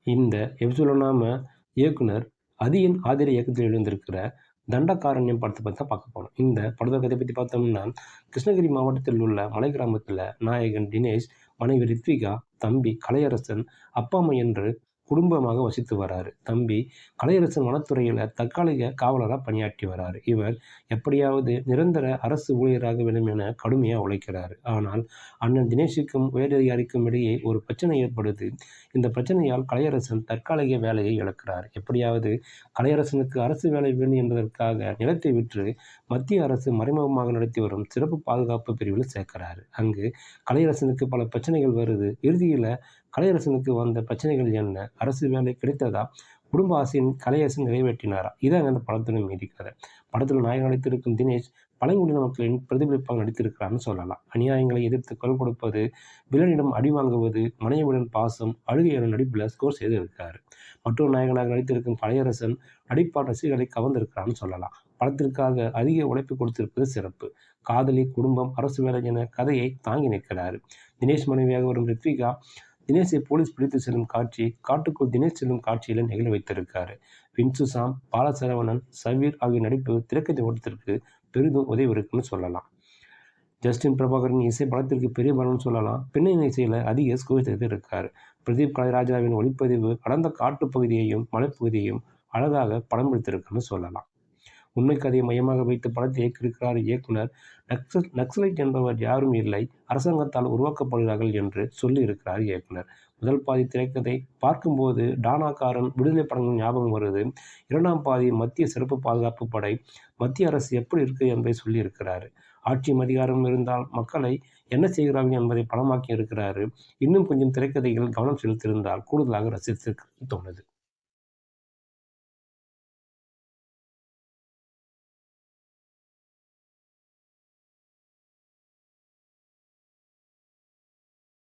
இந்த எபிசோட நாம இயக்குனர் அதியன் ஆதிர இயக்கத்தில் எழுந்திருக்கிற தண்டகாரண்யம் படத்தை பற்றி தான் பார்க்க போனோம். இந்த படத்தை கதை பற்றி பார்த்தோம்னா, கிருஷ்ணகிரி மாவட்டத்தில் உள்ள மலை கிராமத்தில் நாயகன் தினேஷ், மனைவி ரித்விகா, தம்பி கலையரசன், அப்பா அம்மா என்று குடும்பமாக வசித்து வராரு. தம்பி கலையரசன் வனத்துறையில் தற்காலிக காவலராக பணியாற்றி வராரு. இவர் எப்படியாவது நிரந்தர அரசு ஊழியராக வேண்டும் என கடுமையாக உழைக்கிறாரு. ஆனால் அண்ணன் தினேஷுக்கும் உயரதிகாரிக்கும் இடையே ஒரு பிரச்சனை ஏற்படுது. இந்த பிரச்சனையால் கலையரசன் தற்காலிக வேலையை இழக்கிறார். எப்படியாவது கலையரசனுக்கு அரசு வேலை வேண்டும் என்பதற்காக நிலத்தை விற்று மத்திய அரசு மறைமுகமாக நடத்தி வரும் சிறப்பு பாதுகாப்பு பிரிவில் சேர்க்கிறாரு. அங்கு கலையரசனுக்கு பல பிரச்சனைகள் வருது. இறுதியில் கலையரசனுக்கு வந்த பிரச்சனைகள் என்ன, அரசு வேலை கிடைத்ததா, குடும்ப ஆசையின் கலையரசன் நிறைவேற்றினாரா, இதான் அந்த படத்தின் மீதி கதை. படத்தில் நாயகன் நடித்திருக்கும் தினேஷ் பழங்குடியின மக்களின் பிரதிபலிப்பாக நடித்திருக்கிறான்னு சொல்லலாம். அநியாயங்களை எதிர்த்து குரல் கொடுப்பது, வில்லனிடம் அடி வாங்குவது, மனைவியுடன் பாசம், அழுகை என நடிப்பில் ஸ்கோர் செய்து இருக்காரு. மற்றொரு நாயகனாக நடித்திருக்கும் கலையரசன் நடிப்பால் ரசிகர்களை கவர்ந்திருக்கிறான்னு சொல்லலாம். படத்திற்காக அதிக உழைப்பு கொடுத்திருப்பது சிறப்பு. காதலி, குடும்பம், அரசு வேலை என கதையை தாங்கி நிற்கிறாரு. தினேஷ் மனைவியாக வரும் ரித்விகா தினேஷை போலீஸ் பிடித்து செல்லும் காட்சி, காட்டுக்குள் தினேஷ் செல்லும் காட்சியில நிகழ வைத்திருக்காரு. வின்சு சாம், பாலசரவணன், சவீர் ஆகிய நடிப்பு திரைக்கதை ஓட்டத்திற்கு பெரிதும் உதவி இருக்குன்னு சொல்லலாம். ஜஸ்டின் பிரபாகரின் இசை படத்திற்கு பெரிய பலன்னு சொல்லலாம். பின்னணி இசையில் அதிக ஸ்கோர் செய்து இருக்காரு. பிரதீப் கலைராஜாவின் ஒளிப்பதிவு கடந்த காட்டுப்பகுதியையும் மலைப்பகுதியையும் அழகாக படம் பிடித்திருக்குன்னு சொல்லலாம். உண்மை கதையை மையமாக வைத்து படத்தை இயக்கியிருக்கிறார் இயக்குனர். நக்சலைட் என்பவர் யாரும் இல்லை, அரசாங்கத்தால் உருவாக்கப்படுகிறார்கள் என்று சொல்லி இருக்கிறார் இயக்குனர். முதல் பாதி திரைக்கதை பார்க்கும்போது டானாக்காரன், விடுதலை படங்கள் ஞாபகம் வருது. இரண்டாம் பாதி மத்திய சிறப்பு பாதுகாப்பு படை, மத்திய அரசு எப்படி இருக்கு என்பதை சொல்லி இருக்கிறாரு. ஆட்சியும் அதிகாரம் இருந்தால் மக்களை என்ன செய்கிறார்கள் என்பதை படமாக்கி இருக்கிறாரு. இன்னும் கொஞ்சம் திரைக்கதைகள் கவனம் செலுத்தியிருந்தால் கூடுதலாக ரசித்திருக்க தோணுது.